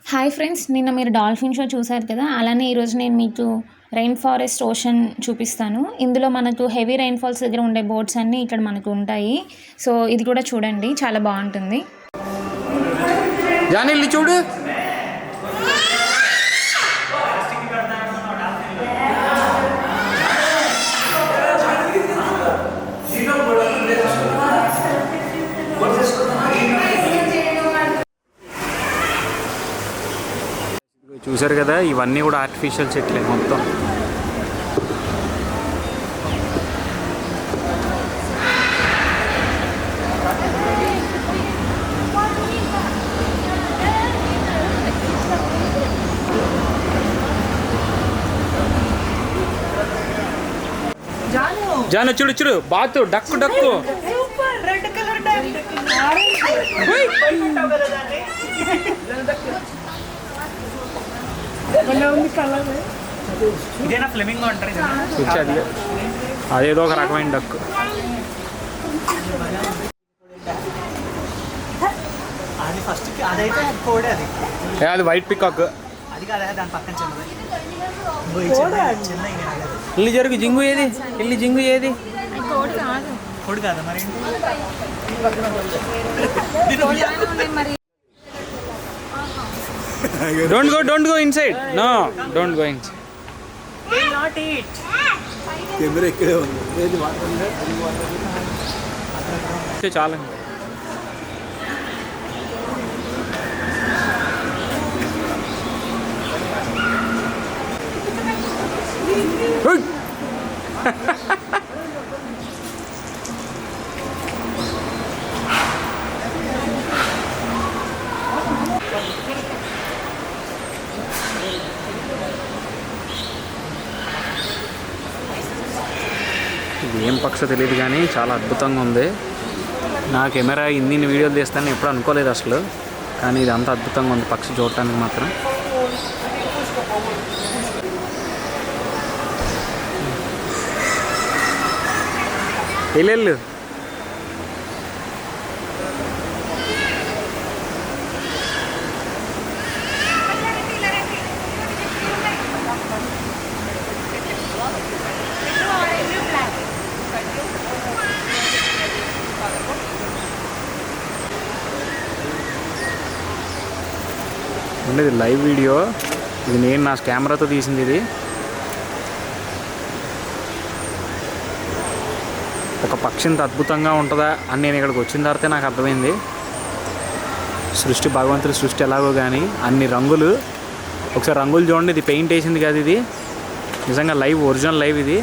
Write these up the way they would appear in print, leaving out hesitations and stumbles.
Hi friends, నిన్న మీరు dolphin show చూసారు కదా. అలానే ఈరోజు నేను మీకు రెయిన్ ఫారెస్ట్ ఓషన్ చూపిస్తాను. ఇందులో మనకు హెవీ రెయిన్ ఫాల్స్ దగ్గర ఉండే బోట్స్ అన్నీ ఇక్కడ మనకు ఉంటాయి. సో ఇది కూడా చూడండి, చాలా బాగుంటుంది. చూడు చూసారు కదా, ఇవన్నీ కూడా ఆర్టిఫిషియల్ చెట్లే మొత్తం. జాను చూడు చూడు, బాతు డక్కు డక్కు. అదేదో ఒక రకమైన డక్కు. అది వైట్ పికాక్. ఇల్లు జరుగు జింగు ఏది, ఇల్లు జింగు ఏది. Don't go inside. No, don't go inside. Will not eat. Camera ఇక్కడే ఉంది. ఏది వాడుతుందే చాలా. ఇది ఏం పక్షో తెలియదు కానీ చాలా అద్భుతంగా ఉంది. నా కెమెరా ఇన్ని వీడియోలు తీస్తానని ఎప్పుడు అనుకోలేదు అసలు, కానీ ఇది అంత అద్భుతంగా ఉంది పక్షి చూడటానికి మాత్రం. వెళ్ళు. ఇది లైవ్ వీడియో, ఇది నేను నా కెమెరాతో తీసింది. ఇది ఒక పక్షి ఇంత అద్భుతంగా ఉంటుందా అని నేను ఇక్కడికి వచ్చిన తర్వాత నాకు అర్థమైంది. సృష్టి, భగవంతుడి సృష్టి ఎలాగో కానీ అన్ని రంగులు. ఒకసారి రంగులు చూడండి, ఇది పెయింట్ వేసింది కాదు, ఇది నిజంగా లైవ్, ఒరిజినల్ లైవ్ ఇది.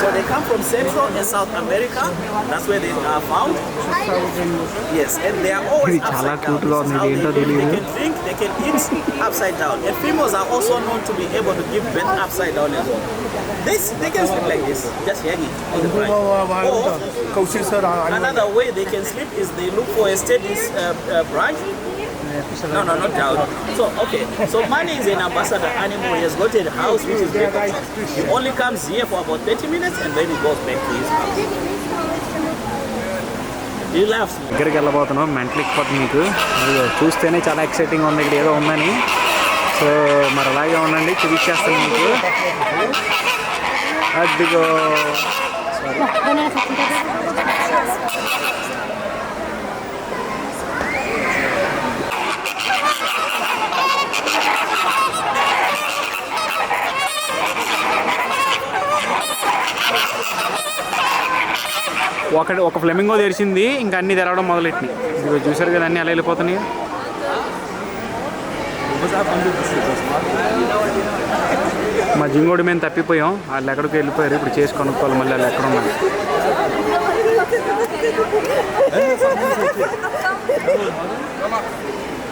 So they come from Central and South America. That's where they are found. Yes, and they are always upside down. This is how they can drink, they can eat upside down. And females are also known to be able to give birth upside down as well. They can sleep like this, just hanging on the branch. Or another way they can sleep is they look for a steady branch. No, not down. So, okay. So, Mani is an ambassador animal. He has got a house which is very big. He only comes here for about 30 minutes and then he goes back to his house. He laughs. దగ్గరికి వెళ్ళబోతున్నాం, mental ఎక్కిపోతుంది మీకు. చూస్తేనే చాలా exciting ఉంది, ఇక్కడ ఏదో ఉందని. So మరి అలాగే ఉండండి, చూపించేస్తాను మీకు. అదిగో ఒక ఫ్లెమింగో తెరిచింది, ఇంకా అన్నీ తెరవడం మొదలెట్టినాయి. ఇదిగో చూసారు కదా, అన్నీ అలా వెళ్ళిపోతున్నాయి. మా జింగోడి మేము తప్పిపోయాం, వాళ్ళు ఎక్కడికి వెళ్ళిపోయారు. ఇప్పుడు చేసి కొనుక్కోవాలి మళ్ళీ వాళ్ళు ఎక్కడ ఉన్నారు.